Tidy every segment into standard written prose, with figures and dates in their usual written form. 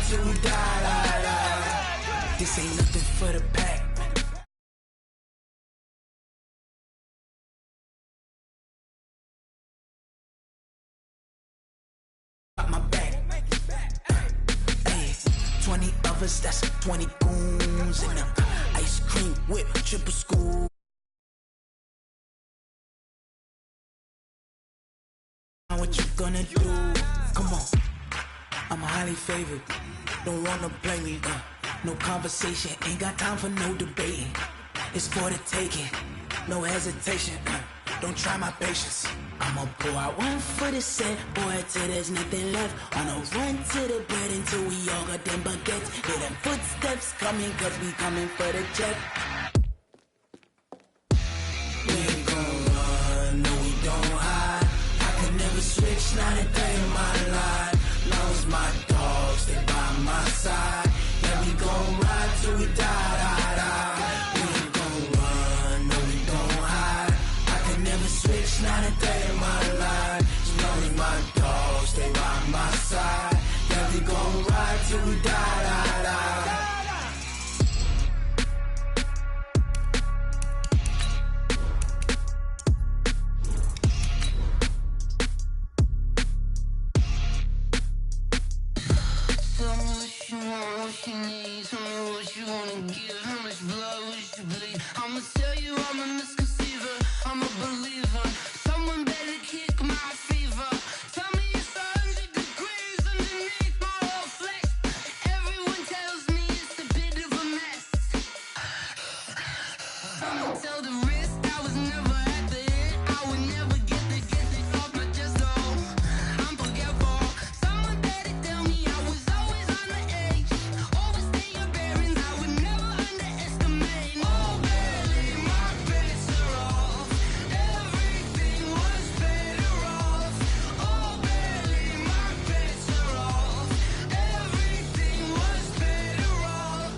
till we die. This ain't nothing for the pack. My back. Hey, 20 of us, that's 20 goons in them. Ice cream whip, triple school. What you gonna do? Come on, I'm highly favored. Don't wanna play me, no conversation. Ain't got time for no debating. It's for the taking, no hesitation. Don't try my patience. I'ma pull out one for the set, boy, till there's nothing left. On a run to the bread until we all got them baguettes. Hear them footsteps coming, cause we coming for the jet. We ain't gon' run, no we don't hide. I can never switch, not a day in my life. Long as my dogs, they by my side. Yeah, we gon' ride till we die. We ain't gon' run, no we don't hide. I can never switch, not a day in my life. As long as my dogs, they by my side. Yeah, we gon' ride till we die. I'ma tell you I'm a misconceiver, I'm a believer. Someone better kick my fever. Tell me it's 100 degrees underneath my whole flesh. Everyone tells me it's a bit of a mess. I'ma tell the risk I was never at the end. I would never get this off my chest, though. I'm forgetful. Someone better tell me I was always on the edge. Overstay your bearings, I would never underestimate. Oh, barely, my bets are off. Everything was better off. Oh, barely, my bets are off. Everything was better off.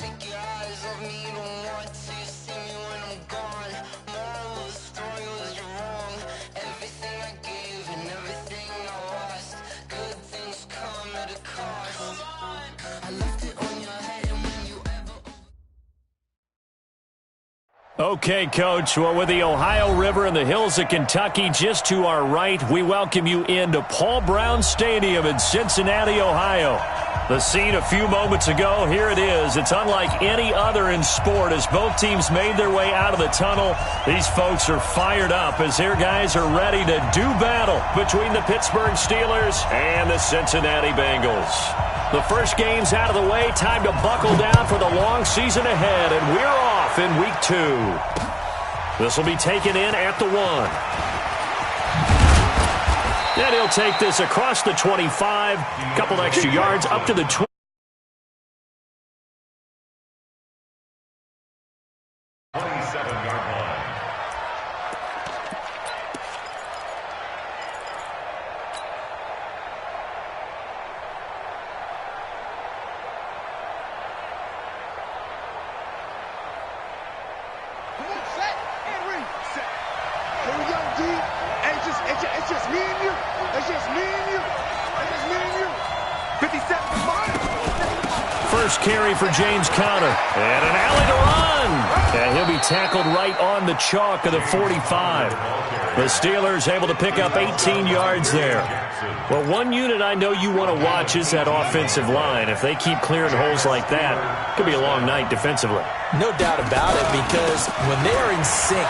Take your eyes off me, don't want to see me when I'm gone. Moral of the story was you're wrong. Everything I gave and everything I lost. Good things come at a cost. I left it on your head, and when you ever Okay, Coach. Well, with the Ohio River and the hills of Kentucky just to our right, we welcome you into Paul Brown Stadium in Cincinnati, Ohio. The scene a few moments ago, here it is. It's unlike any other in sport as both teams made their way out of the tunnel. These folks are fired up as their guys are ready to do battle between the Pittsburgh Steelers and the Cincinnati Bengals. The first game's out of the way. Time to buckle down for the long season ahead, and we're off in Week 2. This will be taken in at the 1. And he'll take this across the 25, couple extra yards up to the 20. It's just me and you. It's just me and you. It's just me and you. 57 First carry for James Conner. And an alley to run. And he'll be tackled right on the chalk of the 45. The Steelers able to pick up 18 yards there. Well, one unit I know you want to watch is that offensive line. If they keep clearing holes like that, it could be a long night defensively. No doubt about it, because when they are in sync,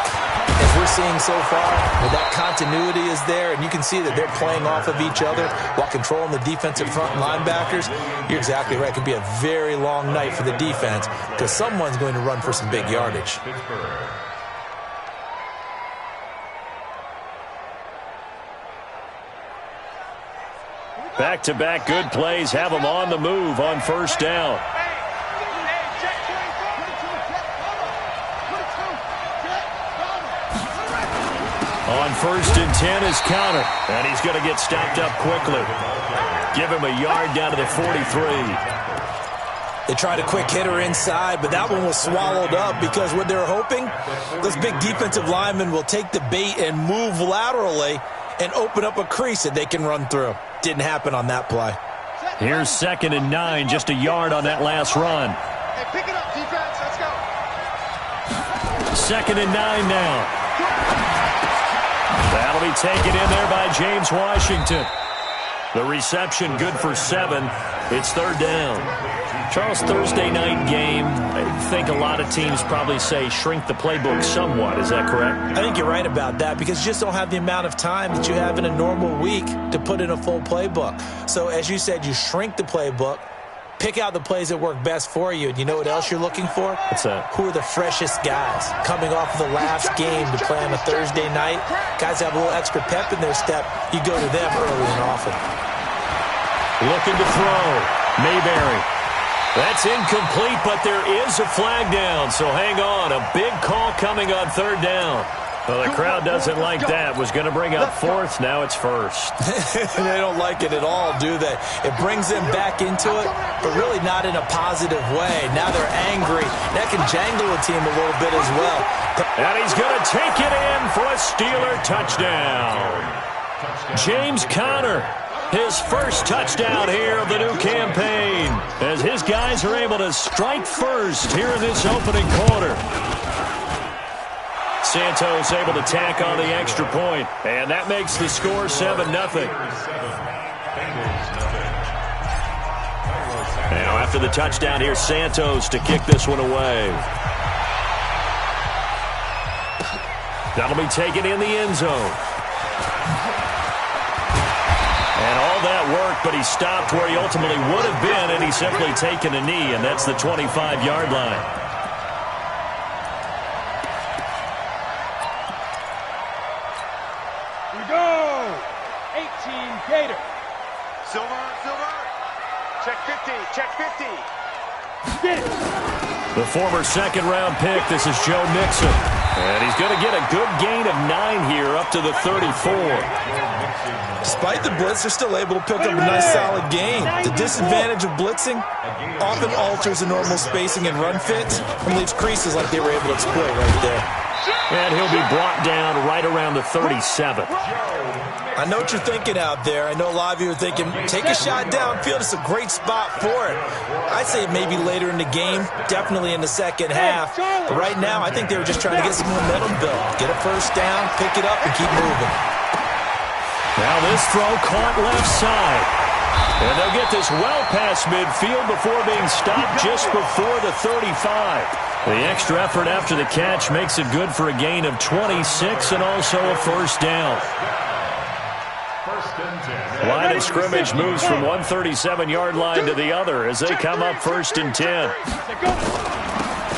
as we're seeing so far, when that continuity is there, and you can see that they're playing off of each other while controlling the defensive front linebackers, you're exactly right. It could be a very long night for the defense because someone's going to run for some big yardage. Back-to-back good plays have them on the move on first down. On 1st and 10 is Conner, and he's going to get stopped up quickly. Give him a yard down to the 43. They tried a quick hitter inside, but that one was swallowed up because what they're hoping, this big defensive lineman will take the bait and move laterally and open up a crease that they can run through. Didn't happen on that play. Here's 2nd and 9, just a yard on that last run. Hey, pick it up, defense. Let's go. 2nd and 9 now. That'll be taken in there by James Washington. The reception good for 7. It's 3rd down. Charles, Thursday night game, I think a lot of teams probably say shrink the playbook somewhat. Is that correct? I think you're right about that because you just don't have the amount of time that you have in a normal week to put in a full playbook. So as you said, you shrink the playbook, pick out the plays that work best for you. And you know what else you're looking for? What's that? Who are the freshest guys coming off of the last game to play on a Thursday night? Guys have a little extra pep in their step. You go to them early and often. Looking to throw. Mayberry. That's incomplete, but there is a flag down, so hang on. A big call coming on 3rd down. Well, the crowd doesn't like that. Was going to bring up 4th. Now it's 1st. They don't like it at all, do they? It brings them back into it, but really not in a positive way. Now they're angry. That can jangle a team a little bit as well. And he's going to take it in for a Steeler touchdown. James Conner. His first touchdown here of the new campaign as his guys are able to strike first here in this opening quarter. Santos able to tack on the extra point, and that makes the score 7-0. Now after the touchdown, here's Santos to kick this one away. That'll be taken in the end zone. And all that work, but he stopped where he ultimately would have been, and he's simply taken a knee, and that's the 25-yard line. We go. 18 Gator. Silver. Check 50. Check 50. Get it. The former second-round pick, this is Joe Mixon. And he's going to get a good gain of 9 here up to the 34. Despite the blitz, they're still able to pick up a nice solid gain. The disadvantage of blitzing often alters the normal spacing and run fits and leaves creases like they were able to exploit right there. And he'll be brought down right around the 37. I know what you're thinking out there. I know a lot of you are thinking, take a shot downfield. It's a great spot for it. I'd say maybe later in the game, definitely in the second half. But right now, I think they were just trying to get some momentum built. Get a first down, pick it up, and keep moving. Now this throw caught left side. And they'll get this well past midfield before being stopped just before the 35. The extra effort after the catch makes it good for a gain of 26 and also a first down. Line of scrimmage moves from one 37-yard line to the other as they come up 1st and 10.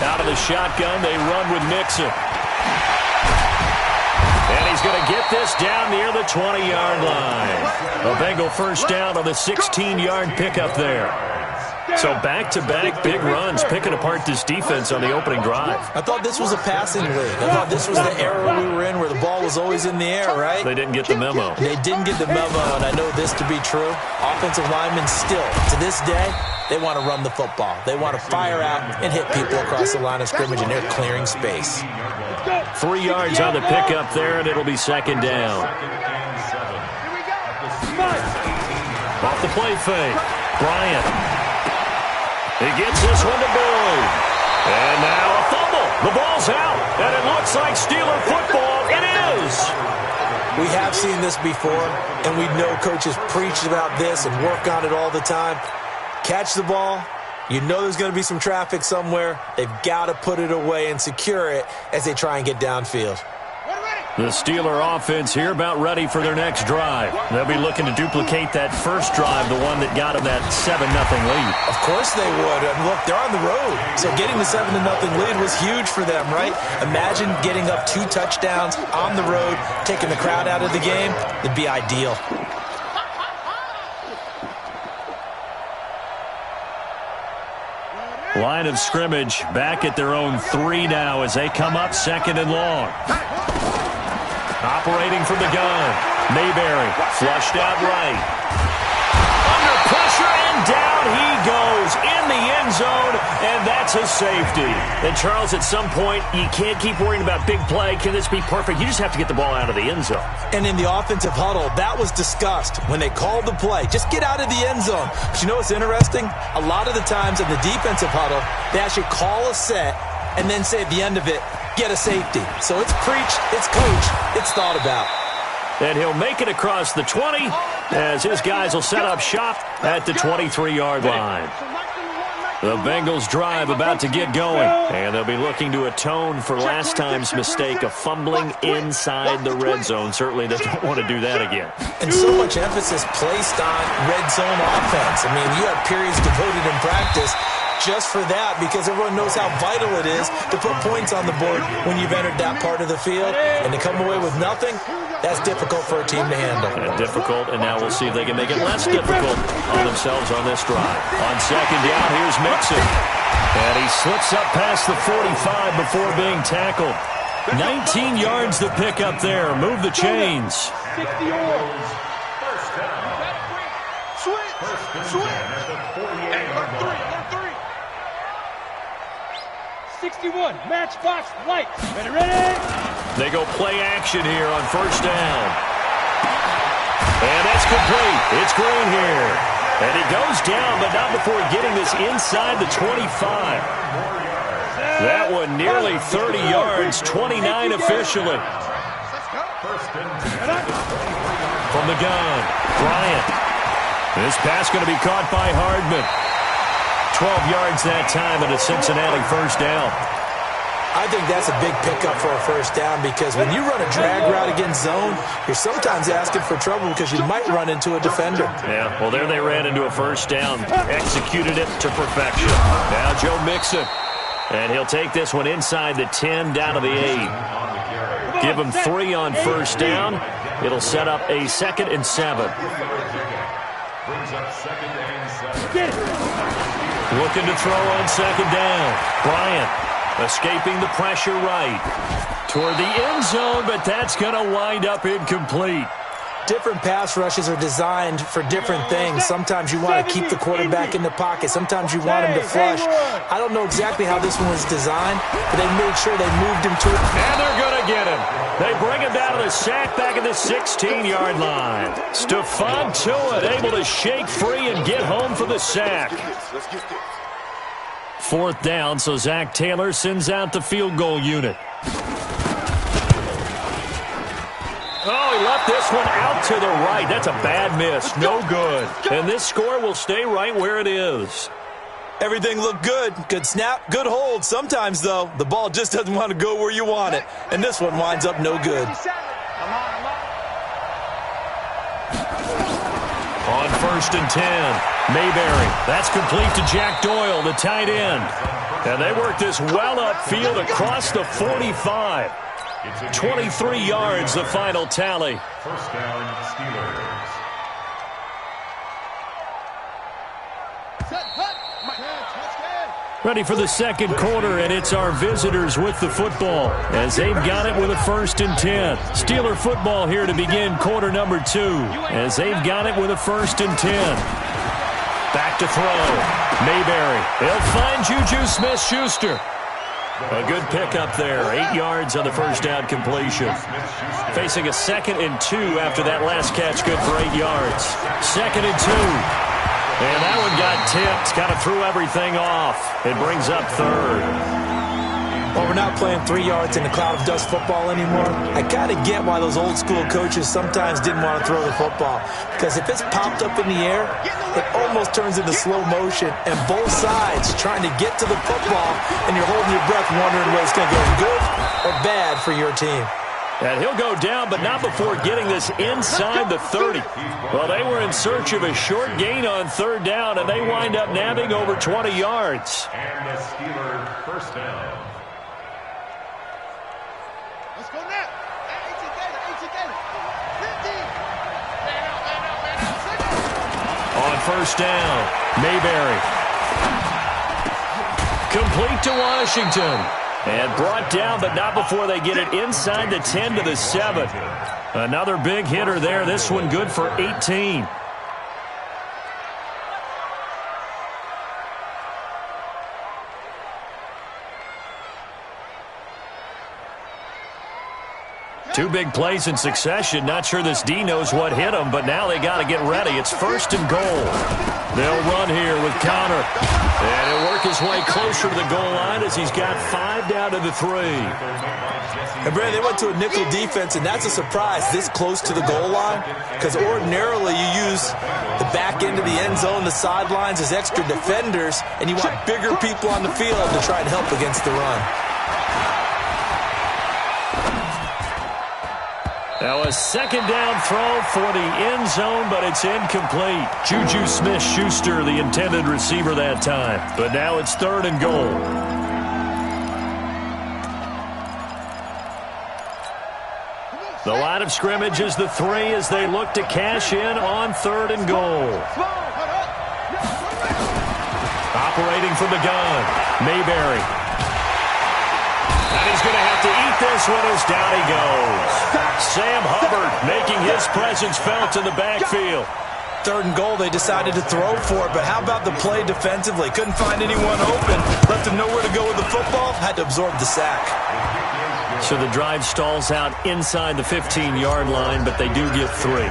Out of the shotgun, they run with Mixon. And he's going to get this down near the 20-yard line. A Bengal first down on the 16-yard pickup there. So back-to-back big runs, picking apart this defense on the opening drive. I thought this was a passing league. I thought this was the era we were in where the ball was always in the air, right? They didn't get the memo. They didn't get the memo, and I know this to be true. Offensive linemen still, to this day, they want to run the football. They want to fire out and hit people across the line of scrimmage, and they're clearing space. 3 yards on the pickup there, and it'll be 2nd down. Off the play fake. Bryant. He gets this one to Boyd. And now a fumble. The ball's out, and it looks like Steeler football. It is. We have seen this before, and we know coaches preach about this and work on it all the time. Catch the ball. You know there's going to be some traffic somewhere. They've got to put it away and secure it as they try and get downfield. The Steeler offense here about ready for their next drive. They'll be looking to duplicate that first drive, the one that got them that 7-0 lead. Of course they would. And look, they're on the road. So getting the 7-0 lead was huge for them, right? Imagine getting up 2 touchdowns on the road, taking the crowd out of the game. It'd be ideal. Line of scrimmage back at their own 3 now as they come up 2nd and long. Operating from the gun. Mayberry flushed out right. Under pressure and down he goes in the end zone, and that's It's a safety. And, Charles, at some point, you can't keep worrying about big play. Can this be perfect? You just have to get the ball out of the end zone. And in the offensive huddle, that was discussed when they called the play. Just get out of the end zone. But you know what's interesting? A lot of the times in the defensive huddle, they actually call a set and then say at the end of it, get a safety. So it's preach, it's coach, it's thought about. And he'll make it across the 20 as his guys will set up shop at the 23-yard line. The Bengals drive about to get going, and they'll be looking to atone for last time's mistake of fumbling inside the red zone. Certainly they don't want to do that again. And so much emphasis placed on red zone offense. I mean, you have periods devoted in practice just for that, because everyone knows how vital it is to put points on the board when you've entered that part of the field. And to come away with nothing, that's difficult for a team to handle. And difficult, and now we'll see if they can make it less difficult on themselves on this drive. On second down, here's Mixon. And he slips up past the 45 before being tackled. 19 yards to pick up there. Move the chains. Switch. 61, matchbox lights. Ready? They go play action here on first down. And that's complete. It's Green here. And he goes down, but not before getting this inside the 25. That one nearly 30 yards, 29 officially. From the gun, Bryant. This pass going to be caught by Hardman. 12 yards that time, and a Cincinnati first down. I think that's a big pickup for a first down, because when you run a drag route against zone, you're sometimes asking for trouble because you might run into a defender. Yeah, well, there they ran into a first down. Executed it to perfection. Now Joe Mixon. And he'll take this one inside the 10, down to the 8. Give him 3 on first down. It'll set up a 2nd and 7. Looking to throw on second down. Bryant escaping the pressure right toward the end zone, but that's going to wind up incomplete. Different pass rushes are designed for different things. Sometimes you want to keep the quarterback in the pocket. Sometimes you want him to flush. I don't know exactly how this one was designed, but they made sure they moved him to it. And they're going to get him. They bring him down to the sack back at the 16-yard line. Stephon Tuitt able to shake free and get home for the sack. 4th down, so Zach Taylor sends out the field goal unit. Oh, he left this one out to the right. That's a bad miss. No good. And this score will stay right where it is. Everything looked good. Good snap, good hold. Sometimes, though, the ball just doesn't want to go where you want it. And this one winds up no good. On 1st and 10, Mayberry. That's complete to Jack Doyle, the tight end. And they work this well upfield across the 45. 23 yards, the final tally. First down, Steelers. Ready for the second quarter, and it's our visitors with the football as they've got it with a 1st and 10. Steeler football here to begin quarter number 2 as they've got it with a 1st and 10. Back to throw. Mayberry. They'll find Juju Smith-Schuster. A good pickup there. 8 yards on the first down completion. Facing a 2nd and 2 after that last catch, good for 8 yards. 2nd and 2. And that one got tipped. Kind of threw everything off. It brings up 3rd. Well, we're not playing 3 yards in a cloud of dust football anymore. I kind of get why those old school coaches sometimes didn't want to throw the football. Because if it's popped up in the air, it almost turns into slow motion. And both sides trying to get to the football, and you're holding your breath wondering whether it's going to go good or bad for your team. And he'll go down, but not before getting this inside the 30. Well, they were in search of a short gain on 3rd down, and they wind up nabbing over 20 yards. And the Steelers first down. Let's go now. 18 On first down, Mayberry. Complete to Washington. And brought down, but not before they get it inside the 10 to the 7. Another big hitter there. This one good for 18. Two big plays in succession. Not sure this D knows what hit him, but now they got to get ready. It's 1st and goal. They'll run here with Connor. And he'll work his way closer to the goal line as he's got 5 down to the 3. And Brandon, they went to a nickel defense, and that's a surprise this close to the goal line, because ordinarily you use the back end of the end zone, the sidelines as extra defenders, and you want bigger people on the field to try and help against the run. Now a 2nd down throw for the end zone, but it's incomplete. Juju Smith-Schuster, the intended receiver that time. But now it's 3rd and goal. The line of scrimmage is the 3 as they look to cash in on 3rd and goal. Operating from the gun, Mayberry. And he's going to have to eat this one as down he goes. Sam Hubbard making his presence felt in the backfield. 3rd and goal, they decided to throw for it, but how about the play defensively? Couldn't find anyone open, left him nowhere to go with the football, had to absorb the sack. So the drive stalls out inside the 15-yard line, but they do get 3.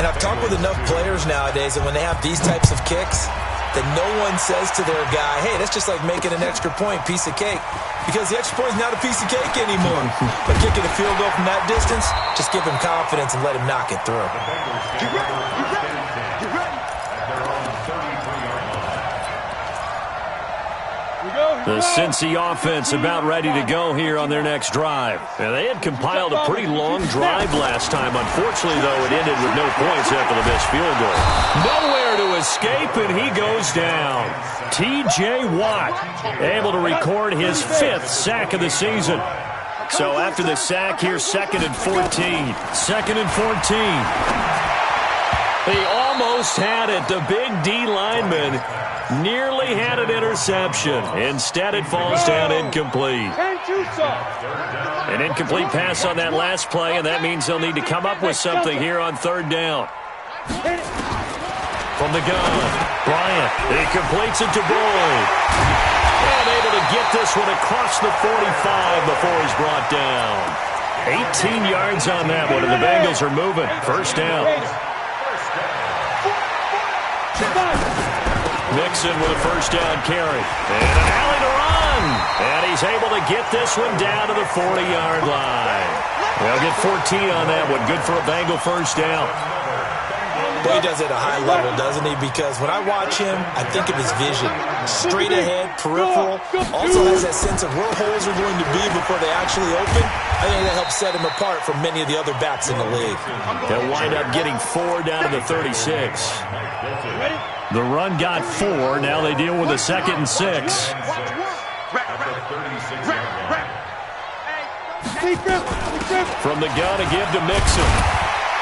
And I've talked with enough players nowadays, and when they have these types of kicks, that no one says to their guy, hey, that's just like making an extra point, piece of cake. Because the extra point is not a piece of cake anymore. But kicking a field goal from that distance, just give him confidence and let him knock it through. The Cincy offense about ready to go here on their next drive. And they had compiled a pretty long drive last time. Unfortunately, though, it ended with no points after the missed field goal. Nowhere to escape, and he goes down. T.J. Watt able to record his 5th sack of the season. So after the sack, here's 2nd and 14. 2nd and 14. They almost had it. The big D lineman nearly had an interception. Instead, it falls down incomplete. An incomplete pass on that last play, and that means they'll need to come up with something here on 3rd down. From the gun, Bryant. He completes it to Boyd. And able to get this one across the 45 before he's brought down. 18 yards on that one, and the Bengals are moving. 1st down. Mixon with a 1st down carry. And an alley to run. And he's able to get this one down to the 40-yard line. They'll get 14 on that one. Good for a Bengal 1st down. But he does it at a high level, doesn't he? Because when I watch him, I think of his vision. Straight ahead, peripheral. Also has that sense of where holes are going to be before they actually open. I think that helps set him apart from many of the other backs in the league. They'll wind up getting 4 down to the 36. The run got 4. Now they deal with a 2nd and 6. From the gun, a give to Mixon.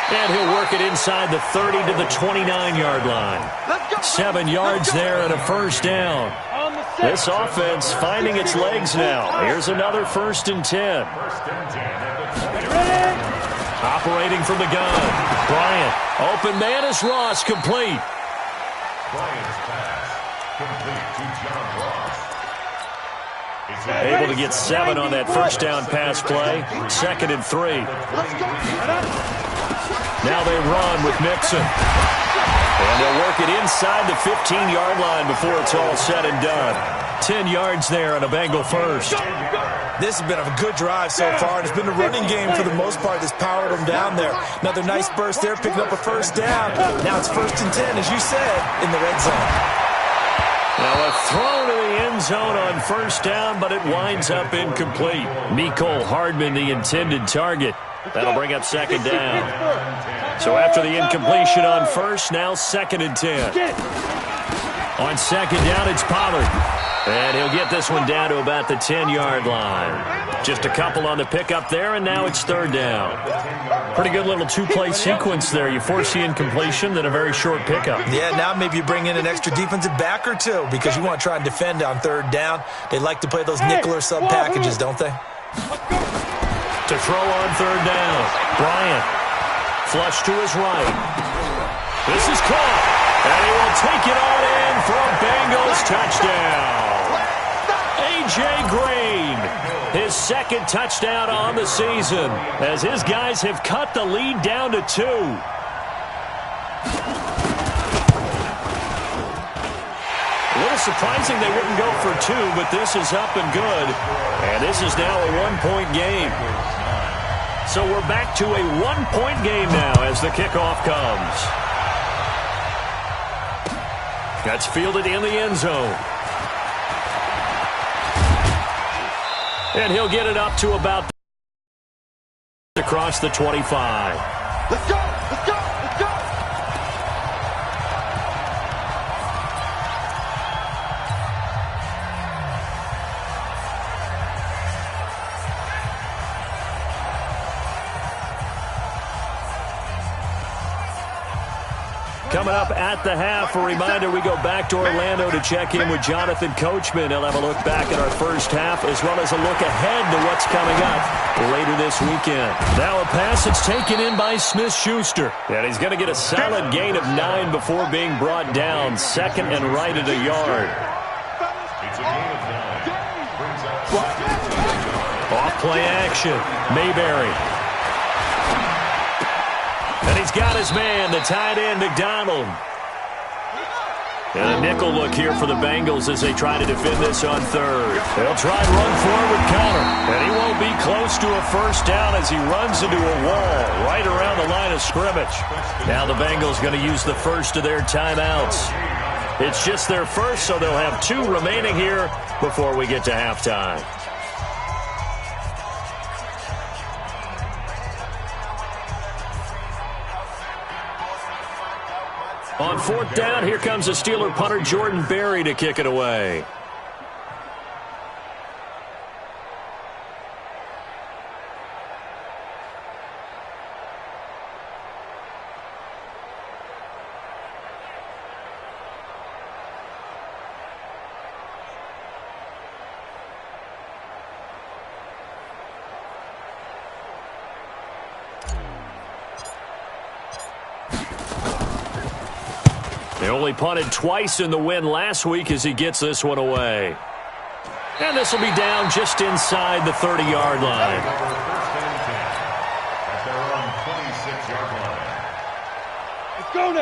And he'll work it inside the 30 to the 29-yard line. 7 yards there and a 1st down. This offense finding its legs now. Here's another 1st and 10. Operating from the gun. Bryant. Open man is Ross, complete. Bryant's pass complete to John Ross. Able to get 7 on that 1st down pass play. 2nd and 3. Now they run with Mixon. And they'll work it inside the 15-yard line before it's all said and done. 10 yards there on a Bengal 1st. This has been a good drive so far. It's been the running game for the most part that's powered them down there. Another nice burst there, picking up a 1st down. Now it's 1st and 10, as you said, in the red zone. Now a throw to the end zone on 1st down, but it winds up incomplete. Mecole Hardman, the intended target. That'll bring up 2nd down. So after the incompletion on 1st, now 2nd and 10. On 2nd down, it's Pollard. And he'll get this one down to about the 10-yard line. Just a couple on the pickup there, and now it's 3rd down. Pretty good little 2-play sequence there. You force the incompletion, then a very short pickup. Yeah, now maybe you bring in an extra defensive back or two because you want to try and defend on 3rd down. They like to play those nickel or sub packages, don't they? To throw on 3rd down. Bryant. Flush to his right. This is caught. And he will take it on in for a Bengals touchdown. A.J. Green, his second touchdown on the season as his guys have cut the lead down to 2. A little surprising they wouldn't go for 2, but this is up and good. And this is now a 1-point game. So we're back to a 1-point game now as the kickoff comes. That's fielded in the end zone. And he'll get it up to about across the 25. Let's go! Let's go! Let's go! Coming up at the half, a reminder, we go back to Orlando to check in with Jonathan Coachman. He'll have a look back at our first half as well as a look ahead to what's coming up later this weekend. Now a pass that's taken in by Smith-Schuster. And he's going to get a solid gain of 9 before being brought down. Second and right at a yard. It's a gain of 9. Off play action. Mayberry. And he's got his man, the tight end, McDonald. And a nickel look here for the Bengals as they try to defend this on third. They'll try and run forward Connor. And he won't be close to a first down as he runs into a wall right around the line of scrimmage. Now the Bengals going to use the first of their timeouts. It's just their first, so they'll have 2 remaining here before we get to halftime. On fourth down, here comes the Steeler punter Jordan Berry to kick it away. They only punted twice in the win last week as he gets this one away. And this will be down just inside the 30-yard line.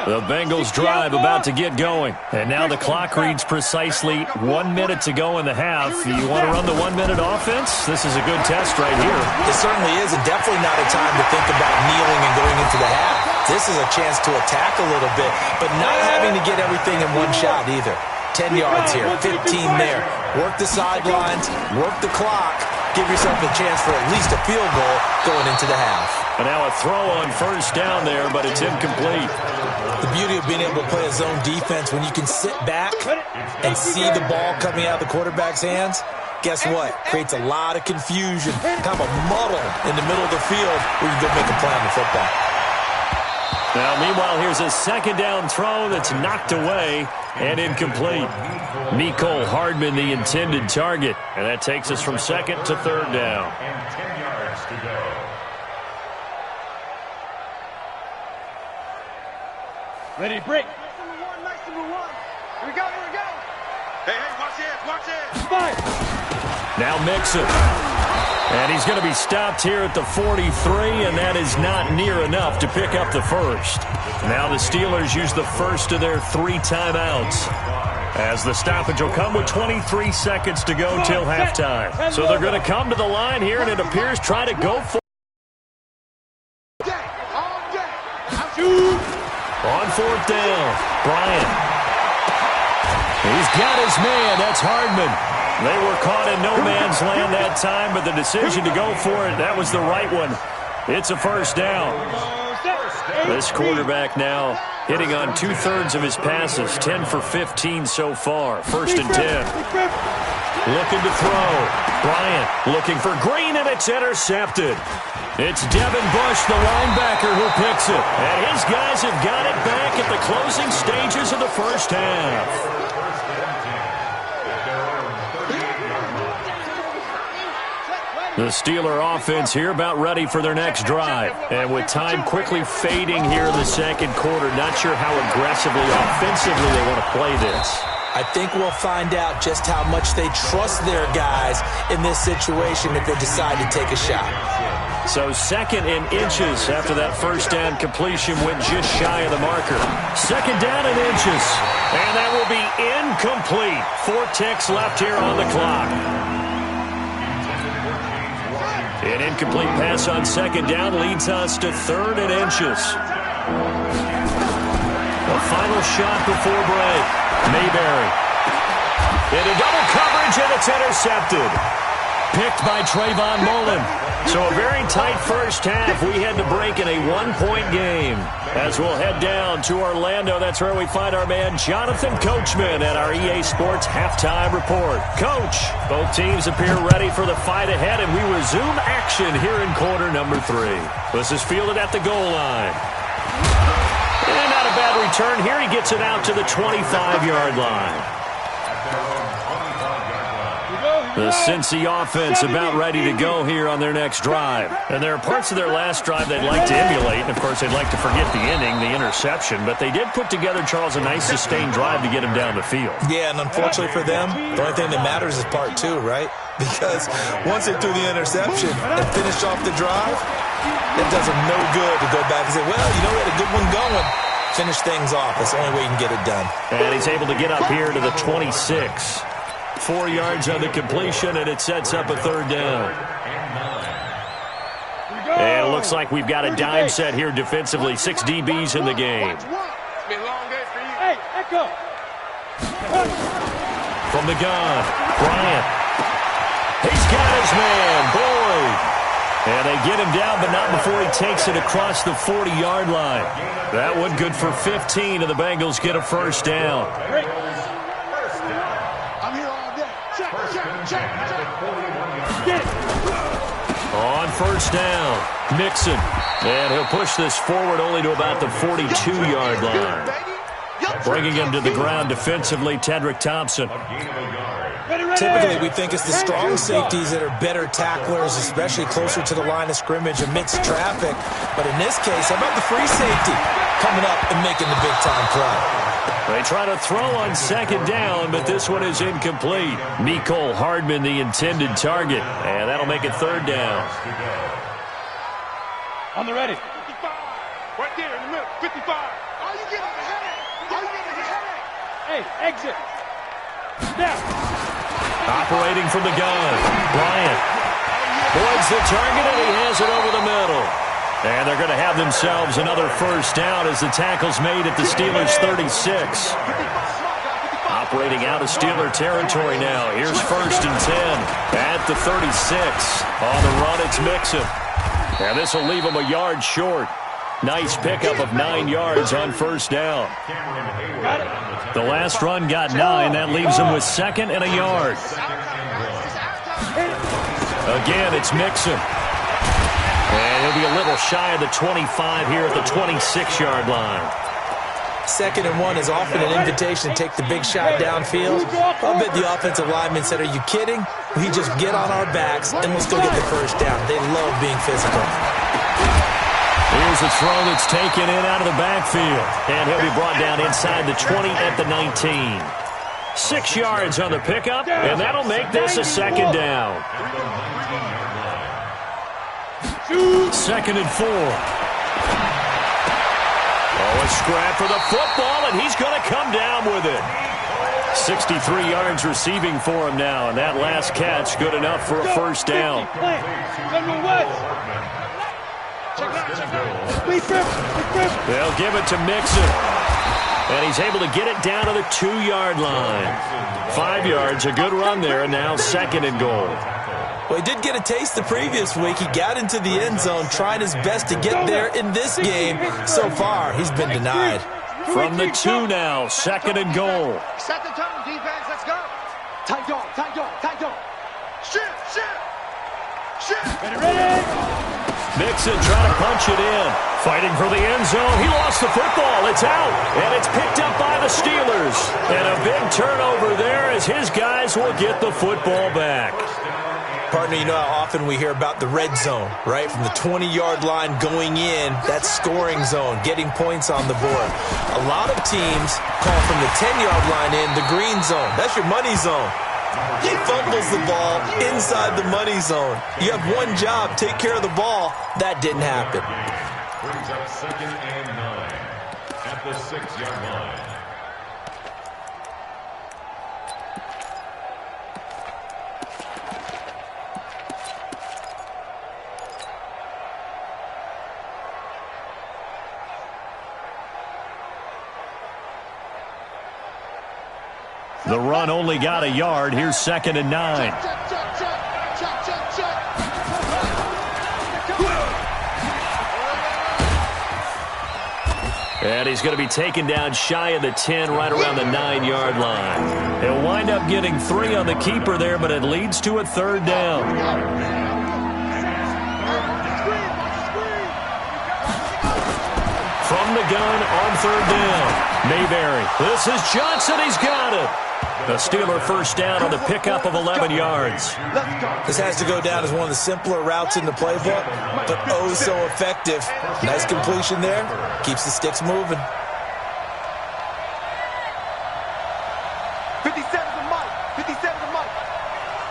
The Bengals drive about to get going. And now the clock reads precisely 1 minute to go in the half. You want to run the 1-minute offense? This is a good test right here. It certainly is, and definitely not a time to think about kneeling and going into the half. This is a chance to attack a little bit, but not having to get everything in one shot either. 10 yards here, 15 there. Work the sidelines, work the clock. Give yourself a chance for at least a field goal going into the half. And now a throw on first down there, but it's incomplete. The beauty of being able to play a zone defense when you can sit back and see the ball coming out of the quarterback's hands, guess what? Creates a lot of confusion, kind of a muddle in the middle of the field where you go make a play on the football. Now, meanwhile, here's a second down throw that's knocked away and incomplete. Mecole Hardman, the intended target. And that takes us from second to third down. And 10 yards to go. Ready, break. Nice number one, nice number one. Here we go, here we go. Hey, watch this. Spike. Now Mixon. And he's going to be stopped here at the 43, and that is not near enough to pick up the first. Now the Steelers use the first of their 3 timeouts, as the stoppage will come with 23 seconds to go till halftime. So they're going to come to the line here, and it appears try to go for on fourth down. Bryant. He's got his man. That's Hardman. They were caught in no man's land that time, but the decision to go for it, that was the right one. It's a first down. This quarterback now hitting on 2/3 of his passes, 10 for 15 so far. First and 10. Looking to throw. Bryant looking for Green, and it's intercepted. It's Devin Bush, the linebacker, who picks it. And his guys have got it back at the closing stages of the first half. The Steeler offense here about ready for their next drive. And with time quickly fading here in the second quarter, not sure how aggressively, offensively they want to play this. I think we'll find out just how much they trust their guys in this situation if they decide to take a shot. So 2nd and inches after that first down completion went just shy of the marker. 2nd down and inches. And that will be incomplete. 4 ticks left here on the clock. An incomplete pass on 2nd down leads us to 3rd and inches. The final shot before break. Mayberry. Into double coverage, and it's intercepted. Picked by Trayvon Mullen. So a very tight first half. We had to break in a 1-point game. As we'll head down to Orlando, that's where we find our man Jonathan Coachman at our EA Sports Halftime Report. Coach, both teams appear ready for the fight ahead, and we resume action here in quarter number 3. This is fielded at the goal line. And not a bad return here. He gets it out to the 25-yard line. The Cincy offense about ready to go here on their next drive. And there are parts of their last drive they'd like to emulate. And, of course, they'd like to forget the inning, the interception. But they did put together, Charles, a nice sustained drive to get him down the field. Yeah, and unfortunately for them, the only thing that matters is part 2, right? Because once they threw the interception and finished off the drive, it does them no good to go back and say, well, you know, we had a good one going. Finish things off. That's the only way you can get it done. And he's able to get up here to the 26. 4 yards on the completion, and it sets up a 3rd down. And it looks like we've got a dime set here defensively. 6 DBs in the game. Hey, Echo. From the gun, Bryant. He's got his man, Boyd. And they get him down, but not before he takes it across the 40-yard line. That one good for 15, and the Bengals get a first down. I'm here all day. Check. On first down, Mixon. And he'll push this forward only to about the 42-yard line. Bringing him to the ground defensively, Tedrick Thompson. Typically, we think it's the strong safeties that are better tacklers, especially closer to the line of scrimmage amidst traffic. But in this case, how about the free safety coming up and making the big-time play? They try to throw on 2nd down, but this one is incomplete. Mecole Hardman, the intended target, and that'll make it 3rd down. On the ready. 55. Right there in the middle. 55. All you get is a headache. Hey, exit. Now. Operating from the gun, Bryant. Boyd's the target, and he has it over the middle. And they're going to have themselves another first down as the tackle's made at the Steelers' 36. Operating out of Steeler territory now. Here's 1st and 10 at the 36. On the run, it's Mixon. And this will leave him a yard short. Nice pickup of 9 yards on first down. The last run got 9. That leaves him with 2nd and a yard. Again, it's Mixon. And he'll be a little shy of the 25 here at the 26-yard line. 2nd and 1 is often an invitation to take the big shot downfield. I'll bet the offensive lineman said, are you kidding? We just get on our backs and we'll still get the first down. They love being physical. Here's a throw that's taken in out of the backfield. And he'll be brought down inside the 20 at the 19. 6 yards on the pickup, and that'll make this a 2nd down. 2nd and 4. Oh, a scrap for the football, and he's going to come down with it. 63 yards receiving for him now, and that last catch good enough for a first down. They'll give it to Mixon. And he's able to get it down to the 2-yard line. 5 yards, a good run there, and now 2nd and goal. Well, he did get a taste the previous week. He got into the end zone, trying his best to get there in this game. So far, he's been denied. From the 2 now, 2nd and goal. Set the tone, defense. Let's go. Tight dog. Shift. Ready. Mixon trying to punch it in. Fighting for the end zone. He lost the football. It's out. And it's picked up by the Steelers. And a big turnover there as his guys will get the football back. Partner, you know how often we hear about the red zone, right? From the 20-yard line going in, that's scoring zone, getting points on the board. A lot of teams call from the 10-yard line in the green zone. That's your money zone. He fumbles the ball inside the money zone. You have one job, take care of the ball. That didn't happen. Brings up 2nd and 9 at the 6-yard line. The run only got a yard. Here's 2nd and 9. And he's going to be taken down shy of the 10, right around the 9-yard line. He'll wind up getting 3 on the keeper there, but it leads to a 3rd down. From the gun on 3rd down, Mayberry. This is Johnson. He's got it. The Steeler first down on the pickup of 11 yards. This has to go down as one of the simpler routes in the playbook, but oh so effective. Nice completion there. Keeps the sticks moving. 57 to Mike. 57 to Mike.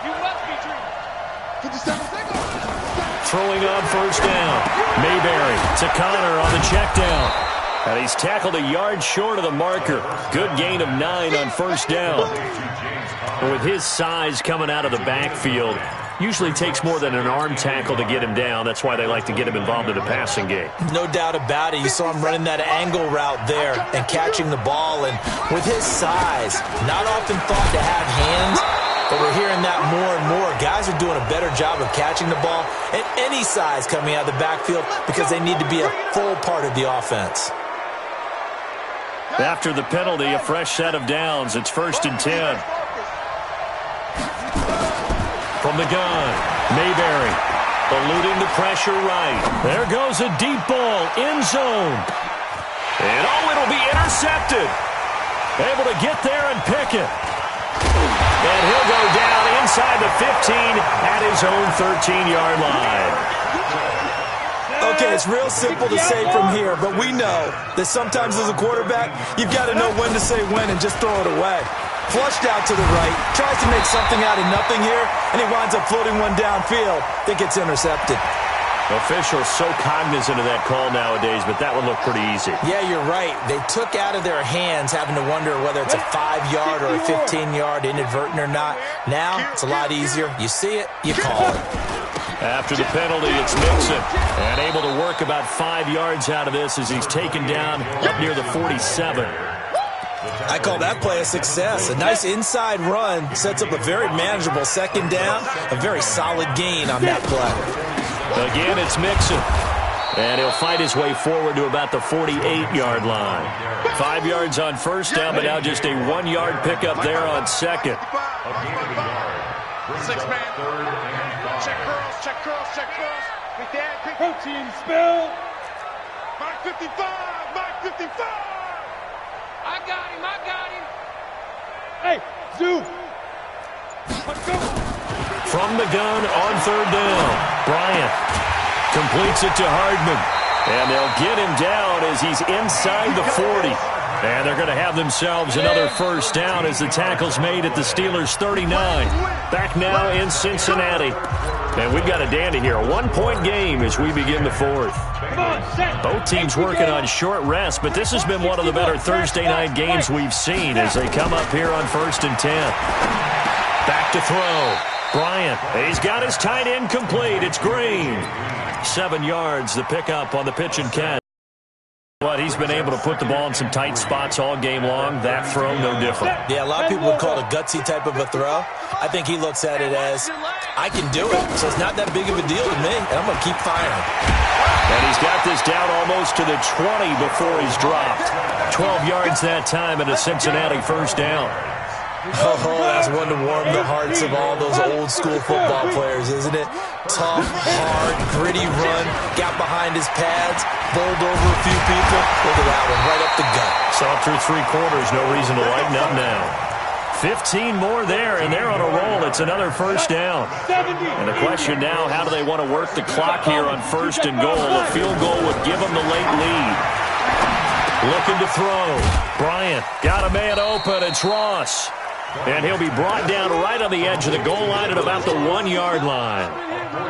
You must be dreaming. 57 seconds. Throwing on first down. Mayberry to Connor on the check down. And he's tackled a yard short of the marker. Good gain of 9 on first down. And with his size coming out of the backfield, usually takes more than an arm tackle to get him down. That's why they like to get him involved in the passing game. No doubt about it. You saw him running that angle route there and catching the ball. And with his size, not often thought to have hands, but we're hearing that more and more. Guys are doing a better job of catching the ball at any size coming out of the backfield because they need to be a full part of the offense. After the penalty, a fresh set of downs. It's 1st and 10. From the gun, Mayberry eluding the pressure right. There goes a deep ball, end zone. And it'll be intercepted. Able to get there and pick it. And he'll go down inside the 15 at his own 13-yard line. Okay, it's real simple to say from here, but we know that sometimes as a quarterback, you've got to know when to say when and just throw it away. Flushed out to the right, tries to make something out of nothing here, and he winds up floating one downfield that gets intercepted. Officials so cognizant of that call nowadays, but that one looked pretty easy. Yeah, you're right. They took out of their hands having to wonder whether it's a 5-yard or a 15-yard inadvertent or not. Now, it's a lot easier. You see it, you call it. After the penalty, it's Mixon. And able to work about 5 yards out of this as he's taken down up near the 47. I call that play a success. A nice inside run sets up a very manageable 2nd down. A very solid gain on that play. Again, it's Mixon. And he'll fight his way forward to about the 48-yard line. 5 yards on first down, but now just a 1-yard pickup there on 2nd. 6-man. Check curls, check curls, check curls. With that, protein spill. Mark 55, Mark 55. I got him. Hey, Zoo. Let's go. From the gun on 3rd down, Bryant completes it to Hardman. And they'll get him down as he's inside the 40. And they're going to have themselves another first down as the tackle's made at the Steelers' 39. Back now in Cincinnati. And we've got a dandy here. A 1-point game as we begin the 4th. Both teams working on short rest, but this has been one of the better Thursday night games we've seen as they come up here on 1st and 10. Back to throw. Bryant, he's got his tight end complete. It's Green. 7 yards, the pickup on the pitch and catch. But he's been able to put the ball in some tight spots all game long. That throw, no different. Yeah, a lot of people would call it a gutsy type of a throw. I think he looks at it as, I can do it, so it's not that big of a deal to me, and I'm going to keep firing. And he's got this down almost to the 20 before he's dropped. 12 yards that time and a Cincinnati first down. Oh, that's one to warm the hearts of all those old school football players, isn't it? Tough, hard, gritty run, got behind his pads, bowled over a few people. Look at that one, right up the gut. Saw through 3 quarters, no reason to lighten up now. 15 more there, and they're on a roll. It's another first down. And the question now, how do they want to work the clock here on first and goal? A field goal would give them the late lead. Looking to throw. Bryant got a man open. It's Ross. And he'll be brought down right on the edge of the goal line at about the 1-yard line.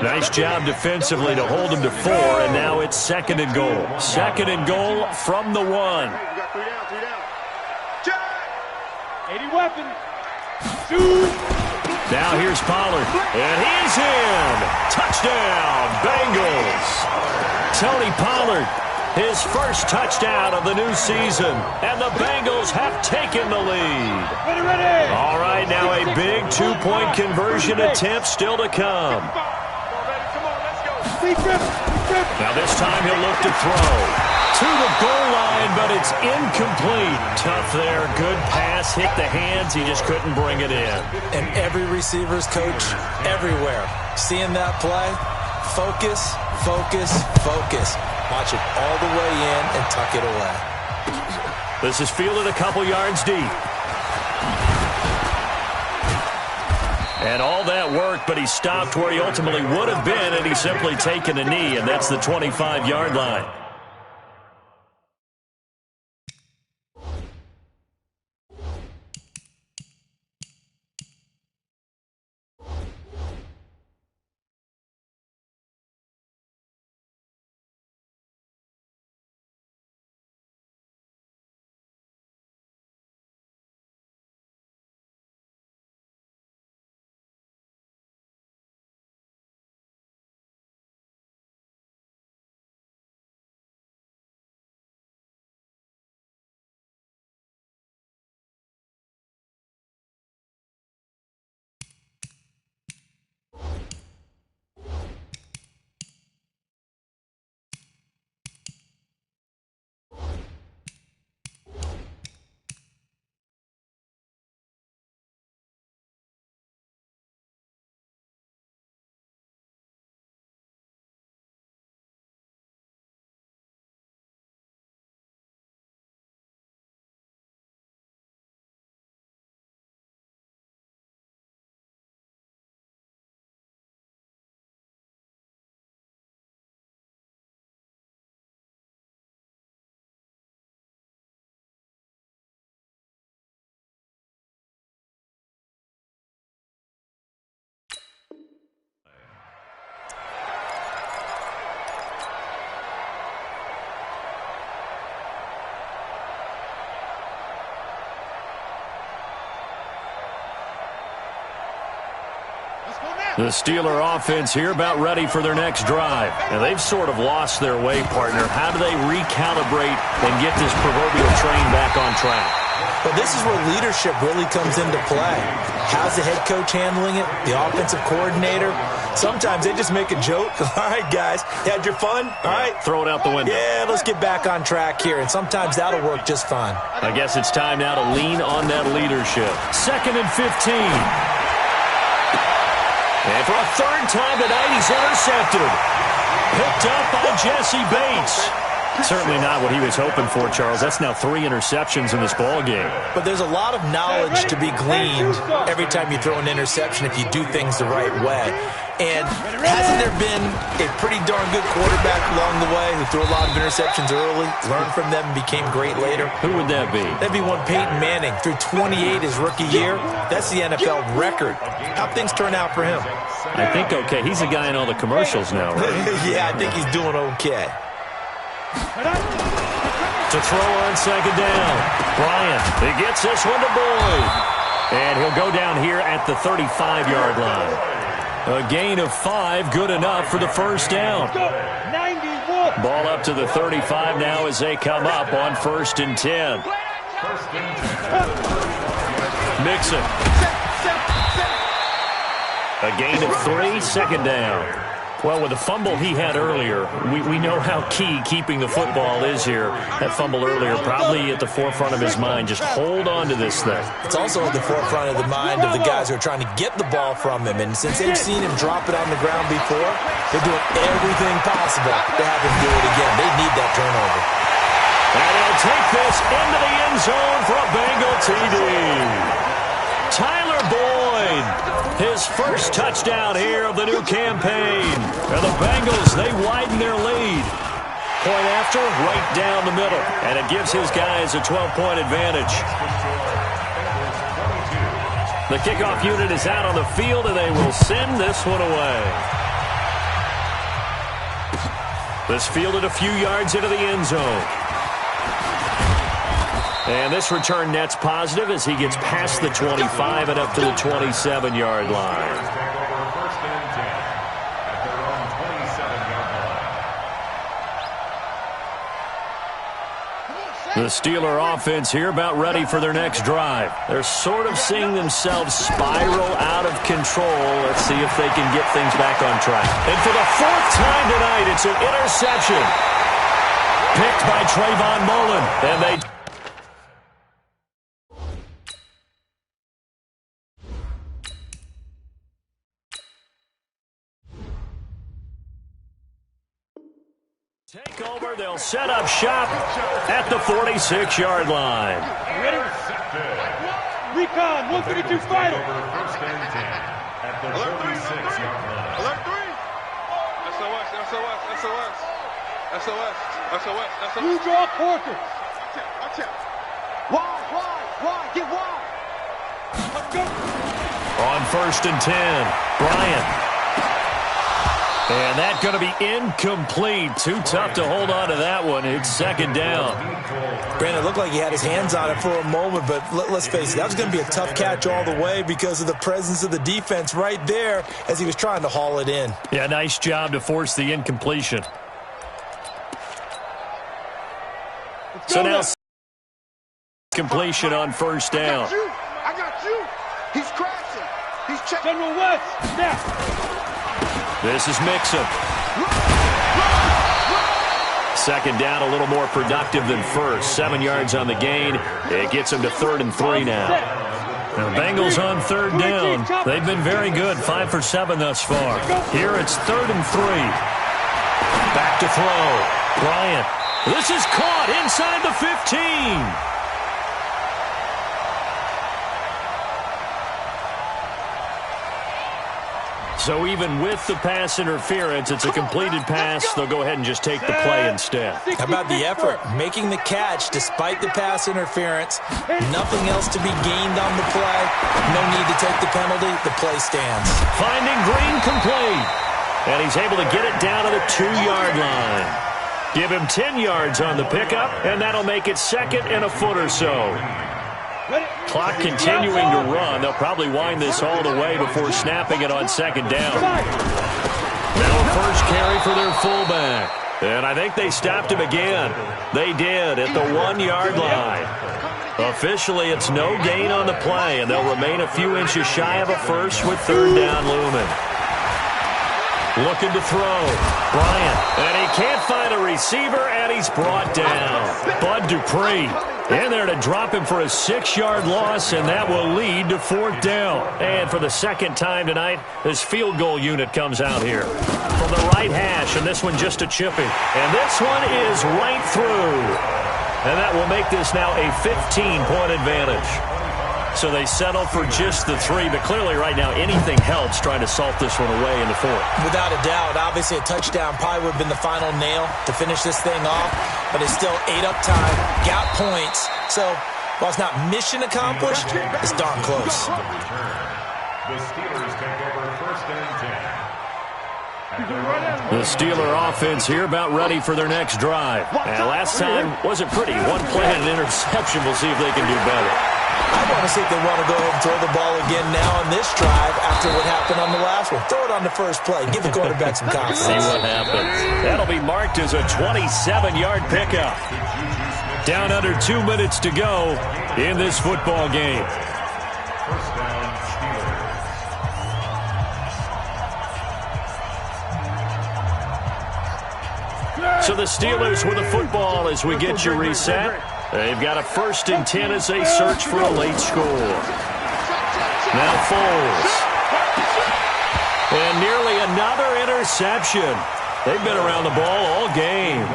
Nice job defensively to hold him to 4, and now it's second and goal. Second and goal from the 1. 80 weapons. Shoot. Now here's Pollard, and he's in. Touchdown, Bengals. Tony Pollard, his first touchdown of the new season, and the Bengals have taken the lead. Ready. All right, now a big 2-point conversion attempt still to come. Now this time he'll look to throw. To the goal line, but it's incomplete. Tough there. Good pass. Hit the hands. He just couldn't bring it in. And every receiver's coach everywhere. Seeing that play, focus, focus, focus. Watch it all the way in and tuck it away. This is fielded a couple yards deep. And all that work, but he stopped where he ultimately would have been, and he's simply taken a knee, and that's the 25-yard line. The Steeler offense here about ready for their next drive. And they've sort of lost their way, partner. How do they recalibrate and get this proverbial train back on track? Well, this is where leadership really comes into play. How's the head coach handling it? The offensive coordinator? Sometimes they just make a joke. All right, guys, you had your fun? All right. Throw it out the window. Yeah, let's get back on track here. And sometimes that'll work just fine. I guess it's time now to lean on that leadership. 2nd and 15. And for a third time tonight, he's intercepted. Picked up by Jesse Bates. Certainly not what he was hoping for, Charles. That's now 3 interceptions in this ballgame. But there's a lot of knowledge to be gleaned every time you throw an interception if you do things the right way. And hasn't there been a pretty darn good quarterback along the way who threw a lot of interceptions early, learned from them, and became great later? Who would that be? That'd be one Peyton Manning. Threw 28 his rookie year. That's the NFL record. How'd things turn out for him? I think okay. He's the guy in all the commercials now, right? Yeah, I think he's doing okay. To throw on 2nd down. Bryant, he gets this one to Boyd. And he'll go down here at the 35-yard line. A gain of 5, good enough for the first down. Ball up to the 35 now as they come up on 1st and 10. Mixon. A gain of 3, 2nd down. Well, with the fumble he had earlier, we know how key keeping the football is here. That fumble earlier probably at the forefront of his mind. Just hold on to this thing. It's also at the forefront of the mind of the guys who are trying to get the ball from him. And since they've seen him drop it on the ground before, they're doing everything possible to have him do it again. They need that turnover. And he'll take this into the end zone for a Bengal TD. Tyler Boyd, his first touchdown here of the new campaign. And the Bengals, they widen their lead. Point after, right down the middle. And it gives his guys a 12-point advantage. The kickoff unit is out on the field, and they will send this one away. This fielded a few yards into the end zone. And this return net's positive as he gets past the 25 and up to the 27-yard line. The Steeler offense here about ready for their next drive. They're sort of seeing themselves spiral out of control. Let's see if they can get things back on track. And for the fourth time tonight, it's an interception. Picked by Trayvon Mullen. And they... take over. They'll set up shop at the 46-yard line. Ready? Recon, 132 final. First and 10 at the 46-yard line. Alert 3. SOS, SOS, SOS. SOS, SOS, SOS. You draw quarters. Watch out. Wide. Get wide. Let's go. On first and 10, Bryant. And that's going to be incomplete. Too tough to hold on to that one. It's second down. Brandon, it looked like he had his hands on it for a moment, but let's face it, that was going to be a tough catch all the way because of the presence of the defense right there as he was trying to haul it in. Yeah, nice job to force the incompletion. So now completion on first down. I got you. He's crashing. He's checking. General West, snap. This is Mixon. Second down, a little more productive than first. 7 yards on the gain. It gets him to 3rd and 3 now. The Bengals on third down. They've been very good, 5 for 7 thus far. Here it's 3rd and 3. Back to throw. Bryant. This is caught inside the 15. So even with the pass interference, it's a completed pass. They'll go ahead and just take the play instead. How about the effort? Making the catch despite the pass interference. Nothing else to be gained on the play. No need to take the penalty. The play stands. Finding Green complete. And he's able to get it down to the 2-yard line. Give him 10 yards on the pickup, and that'll make it second and a foot or so. Clock continuing to run. They'll probably wind this all the way before snapping it on second down. Now a first carry for their fullback. And I think they stopped him again. They did at the 1-yard line. Officially, it's no gain on the play, and they'll remain a few inches shy of a first with third down looming. Looking to throw. Bryant. And he can't find a receiver, and he's brought down. Bud Dupree in there to drop him for a 6-yard loss, and that will lead to 4th down. And for the second time tonight, this field goal unit comes out here. From the right hash, and this one just a chipping. And this one is right through. And that will make this now a 15-point advantage. So they settle for just the 3, but clearly right now anything helps trying to salt this one away in the 4th. Without a doubt, obviously a touchdown probably would have been the final nail to finish this thing off, but it's still 8 up time, got points. So while it's not mission accomplished, it's darn close. The Steelers take over first and 10. The Steeler offense here about ready for their next drive. And last time wasn't pretty. One play and an interception. We'll see if they can do better. I want to see if they want to go ahead and throw the ball again now on this drive after what happened on the last one. Throw it on the first play. Give the quarterback some confidence. See what happens. That'll be marked as a 27-yard pickup. Down under 2 minutes to go in this football game. First down, Steelers. So the Steelers with the football as we get you reset. They've got a 1st and 10 as they search for a late score. Now Foles. And nearly another interception. They've been around the ball all game.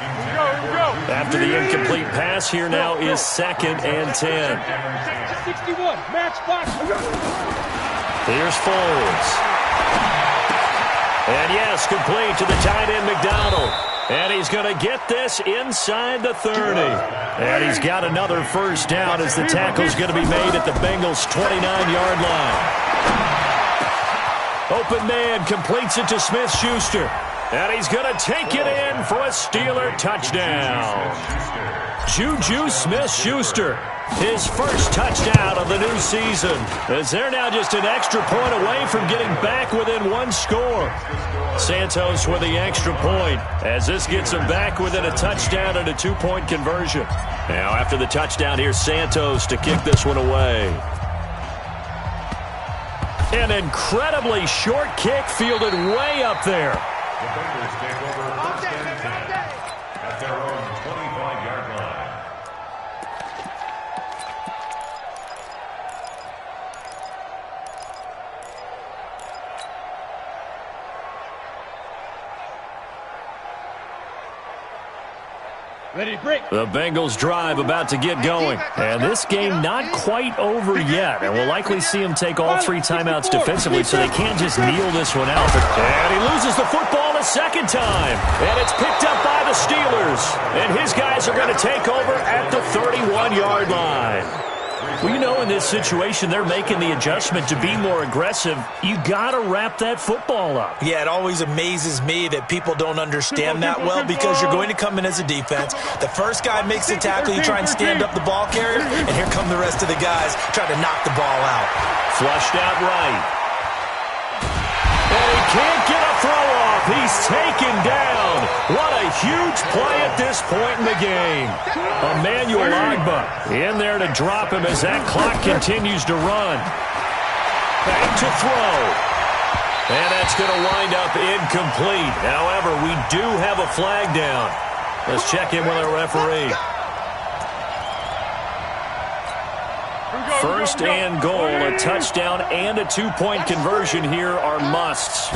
After the incomplete pass, here now is 2nd and 10. 61, match box. Here's Foles. And yes, complete to the tight end McDonald. And he's going to get this inside the 30. And he's got another first down as the tackle's going to be made at the Bengals' 29-yard line. Open man completes it to Smith-Schuster. And he's going to take it in for a Steeler touchdown. Juju Smith-Schuster, his first touchdown of the new season, as they're now just an extra point away from getting back within one score. Santos with the extra point, as this gets them back within a touchdown and a 2-point conversion. Now after the touchdown, here's Santos to kick this one away. An incredibly short kick fielded way up there. The Bengals take over 1st and 10 at their own 25-yard line. Ready to break. The Bengals drive about to get going. And this game not quite over yet. And we'll likely see him take all 3 timeouts defensively, so they can't just kneel this one out. And he loses the football a second time. And it's picked up by the Steelers. And his guys are going to take over at the 31-yard line. Well, you know, in this situation, they're making the adjustment to be more aggressive. You got to wrap that football up. Yeah, it always amazes me that people don't understand that well, because you're going to come in as a defense. The first guy makes the tackle, you try and stand up the ball carrier, and here come the rest of the guys trying to knock the ball out. Flushed out right. And he can't get a throw off. He's taken down. What a huge play at this point in the game. Emmanuel Ogbah in there to drop him as that clock continues to run. Back to throw. And that's going to wind up incomplete. However, we do have a flag down. Let's check in with our referee. First and goal, a touchdown and a 2-point conversion here are musts.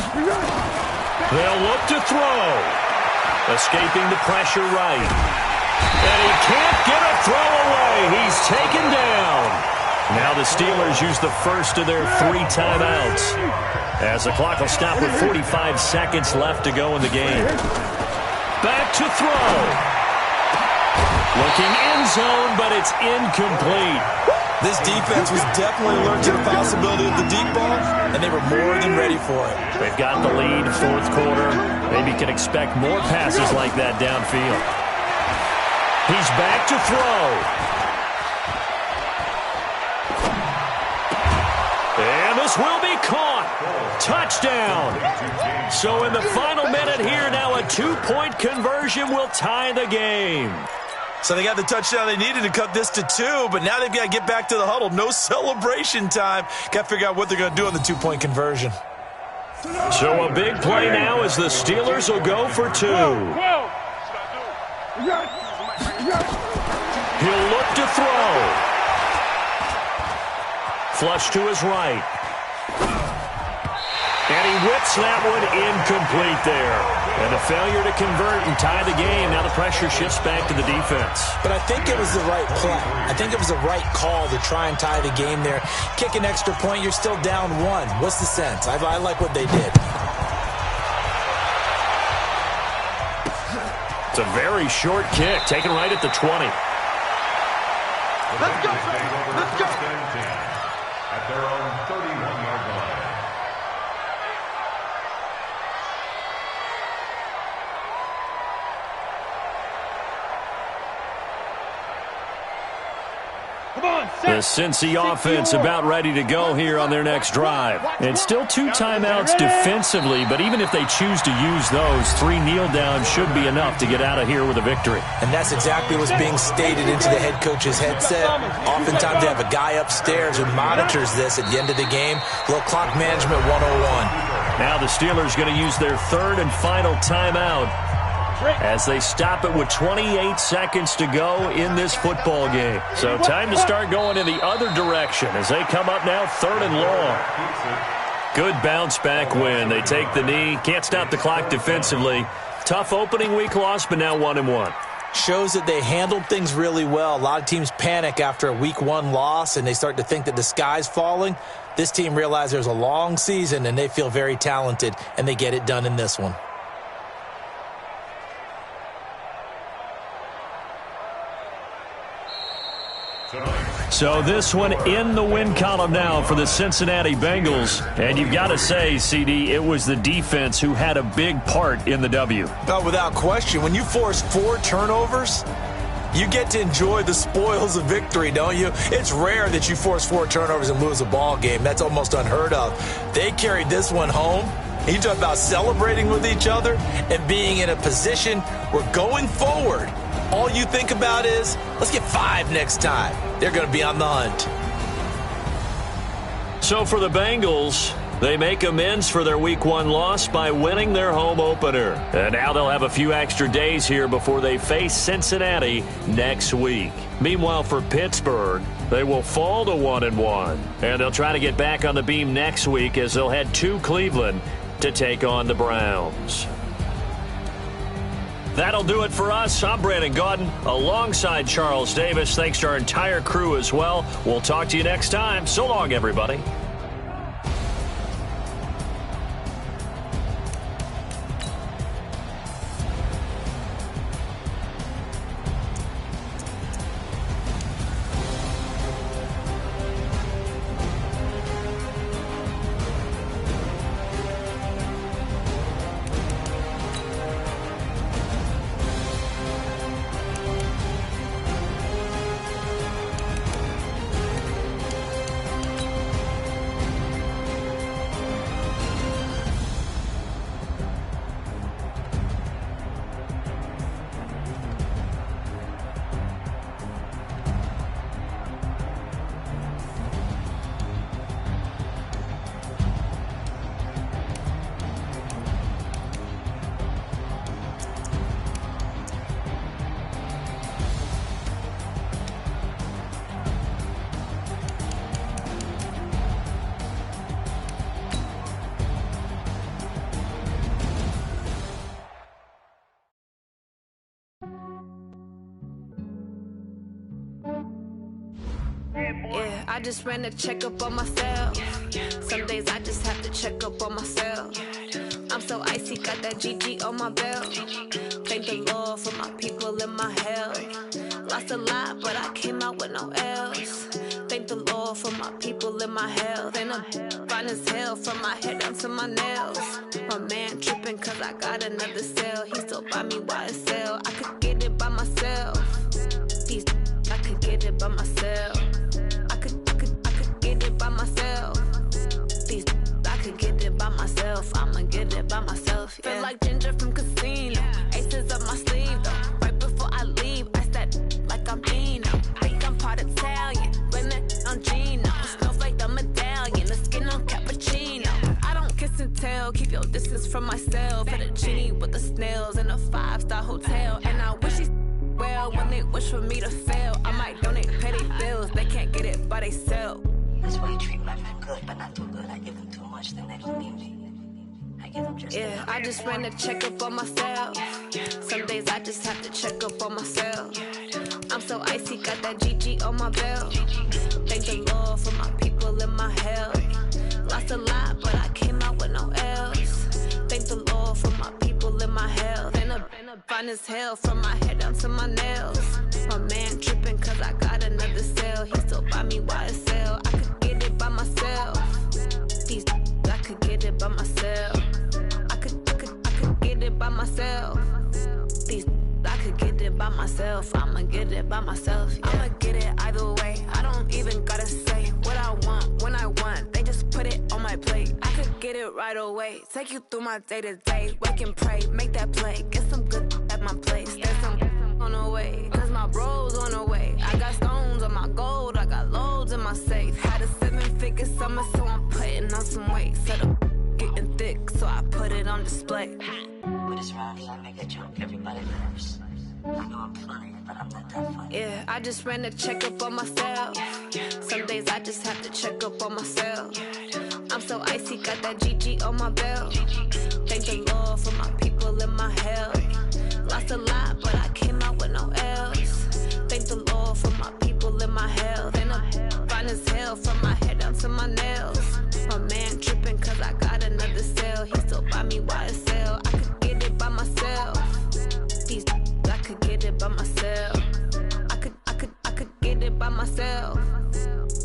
They'll look to throw. Escaping the pressure right. And he can't get a throw away. He's taken down. Now the Steelers use the first of their 3 timeouts, as the clock will stop with 45 seconds left to go in the game. Back to throw. Looking end zone, but it's incomplete. This defense was definitely alert to the possibility of the deep ball, and they were more than ready for it. They've got the lead, 4th quarter. Maybe can expect more passes like that downfield. He's back to throw. And this will be caught. Touchdown. So in the final minute here, now a 2-point conversion will tie the game. So they got the touchdown they needed to cut this to 2, but now they've got to get back to the huddle. No celebration time. Got to figure out what they're going to do on the 2-point conversion. So a big play now as the Steelers will go for 2. He'll look to throw. Flush to his right. And he whips that one incomplete there. And a failure to convert and tie the game. Now the pressure shifts back to the defense. But I think it was the right play. I think it was the right call to try and tie the game there. Kick an extra point, you're still down 1. What's the sense? I like what they did. It's a very short kick, taken right at the 20. Let's go! Let's go! At their own 31-yard line. The Cincy offense about ready to go here on their next drive. And still 2 timeouts defensively, but even if they choose to use those, 3 kneel downs should be enough to get out of here with a victory. And that's exactly what's being stated into the head coach's headset. Oftentimes they have a guy upstairs who monitors this at the end of the game. A little clock management 101. Now the Steelers going to use their 3rd and final timeout as they stop it with 28 seconds to go in this football game. So time to start going in the other direction as they come up now 3rd and long. Good bounce back win. They take the knee. Can't stop the clock defensively. Tough opening week loss, but now 1-1. Shows that they handled things really well. A lot of teams panic after a week 1 loss, and they start to think that the sky's falling. This team realized there's a long season, and they feel very talented, and they get it done in this one. So this one in the win column now for the Cincinnati Bengals. And you've got to say, CD, it was the defense who had a big part in the W. Oh, without question. When you force 4 turnovers, you get to enjoy the spoils of victory, don't you? It's rare that you force 4 turnovers and lose a ball game. That's almost unheard of. They carried this one home. You talk about celebrating with each other and being in a position where going forward, all you think about is, let's get 5 next time. They're going to be on the hunt. So for the Bengals, they make amends for their Week 1 loss by winning their home opener. And now they'll have a few extra days here before they face Cincinnati next week. Meanwhile, for Pittsburgh, they will fall to 1-1. And they'll try to get back on the beam next week as they'll head to Cleveland to take on the Browns. That'll do it for us. I'm Brandon Gaudin alongside Charles Davis. Thanks to our entire crew as well. We'll talk to you next time. So long, everybody. Yeah, I just ran a checkup on myself. Some days I just have to check up on myself. I'm so icy, got that GG on my belt. Thank the Lord for my people in my health. Lost a lot, but I came out with no else. Thank the Lord for my people in my health. And I'm fine as hell from my head down to my nails. My man tripping cause I got another cell. He still buy me YSL. I could get it by myself. These I could get it by myself. I could get it by myself. These I could get it by myself. I'ma get it by myself. Yeah. Feel like Ginger from Casino. Aces up my sleeve though. Right before I leave, I said like I'm Dino. Think I'm part Italian. Blame it on Gino. Smells like the medallion. The skin on cappuccino. I don't kiss and tell. Keep your distance from myself. Put a genie with the snails in a 5-star hotel. And I wish he's well when they wish for me to fail. I might donate petty bills. They can't get it by they self. That's why you treat my men good, but not too good. I give them too much, then they don't need me. I give them just yeah, I just ran a checkup on myself. Some days I just have to check up on myself. I'm so icy, got that GG on my belt. Thank the Lord for my people in my health. Lost a lot, but I came out with no else. Thank the Lord for my people in my health. And I'm fine as hell from my head down to my nails. My man tripping cause I got another cell. He still buy me YSL. I could get it by myself. These I could get it by myself. I could get it by myself. These I could get it by myself. I'ma get it by myself. Yeah. I'ma get it either way. I don't even gotta say what I want when I want. They just put it on my plate. I could get it right away. Take you through my day to day. Wake and pray, make that play. Get some good at my place. There's some on the way. Cause my bro's on the way. I got stones on my gold. I got loads in my safe. Had a 7-figure summer, so I'm putting on some weight. Set up getting thick, so I put it on display. with this round here, I make a joke, everybody laughs. I know I'm funny, but I'm not that funny. Yeah, I just ran a checkup on myself. Some days I just have to check up on myself. I'm so icy, got that GG on my belt. Thank the Lord for my people people in my health. Lost a lot, but I came out with no L's. Thank the Lord for my people in my health. And I'm fine as hell from my head down to my nails. My man tripping cause I got another sale. He still buy me YSL. I could get it by myself. These I could get it by myself. I could get it by myself.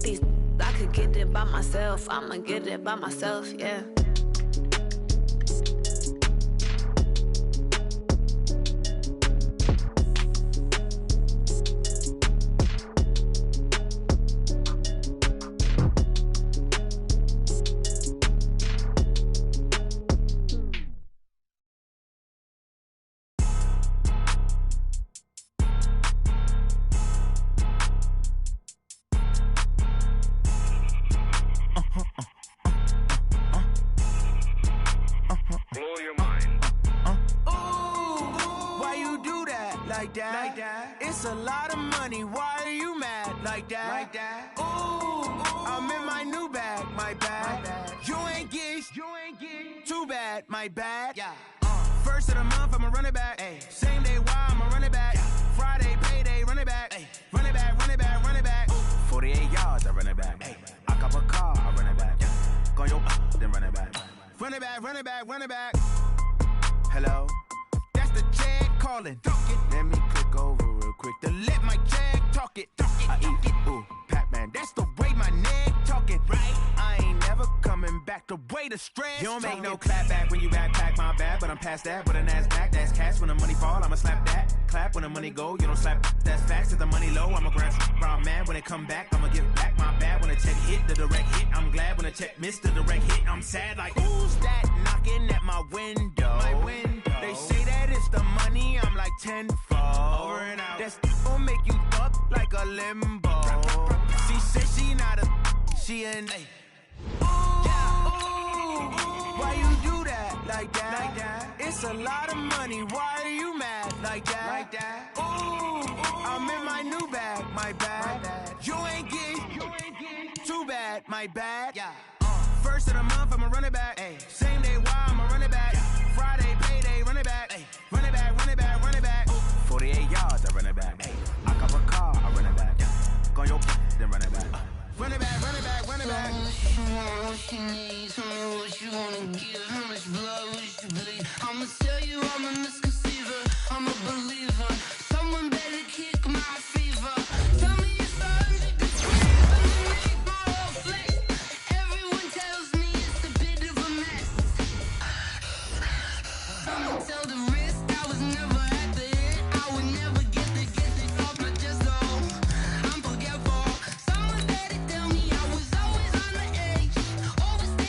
These I could get it by myself. I'ma get it by myself, yeah. It's a lot of money, why are you mad like that? Ooh, I'm in my new bag, my bad. You ain't get too bad, my bad. First of the month, I'ma run it back. Same day, why I'ma run it back. Friday, payday, run it back. Run it back, run it back, run it back. 48 yards, I run it back. I cop a car, I run it back. Go yo, then run it back. Run it back, run it back, run it back. Hello? That's the check calling. Let me click over real quick to let my check talk it. I eat it, ooh, Pac-Man. That's the way my neck talking. Right? I ain't never coming back. The way the stress. You don't make no clap back when you backpack, my bad. But I'm past that. With a NASDAQ, that's cash. When the money fall, I'ma slap that. Clap when the money go. You don't slap. That's facts. If the money low, I'ma grab brown man. When it come back, I'ma give back my bad. When the check hit, the direct hit. I'm glad when the check missed the direct hit. I'm sad like who's that knocking at my window? My window. They say that it's the money, I'm like tenfold. Over and out. That's gon' make you up like a limbo. She said she not a, she an ooh, why you do that like that? It's a lot of money, why are you mad like that? Ooh, I'm in my new bag, my bad. You ain't get too bad, my bad. First of the month, I'ma run it back. Same day, why I'ma run it back. Friday, payday, run it back. Run it back, run it back, run it back. 48 yards, I run it back. I cop a car, I run it back. Go yo, then run it back. Run it back, run it back, run it back. What you want, what you need, tell me what you wanna give. How much blood would you bleed? I'ma tell you I'm a misconceiver, I'm a believer. Someone better kick my fever. Tell me it's 100 degrees underneath my whole flesh. Everyone tells me it's a bit of a mess. Someone tell the risk I was never at the hit. I would never get it off my chest though. I'm forgetful. Someone better tell me I was always on the edge. Overstaying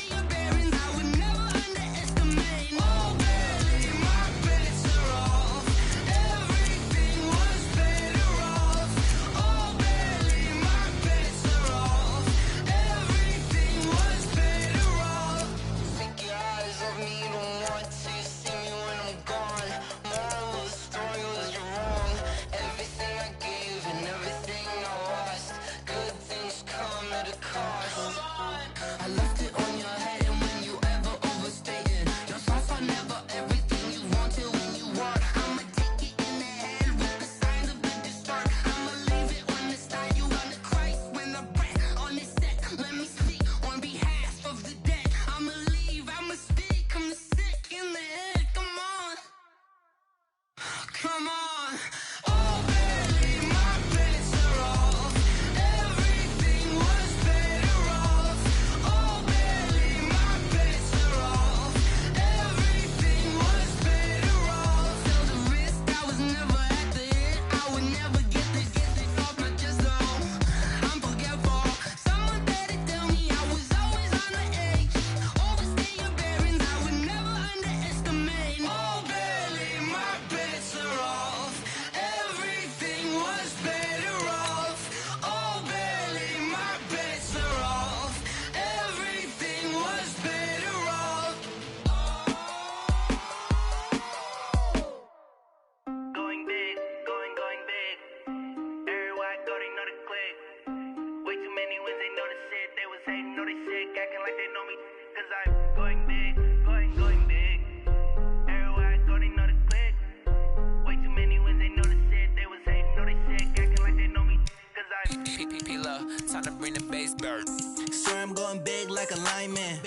diamond.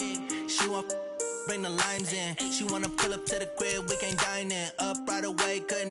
She want bring the limes in. She wanna pull up to the crib, we can't dine in. Up right away, couldn't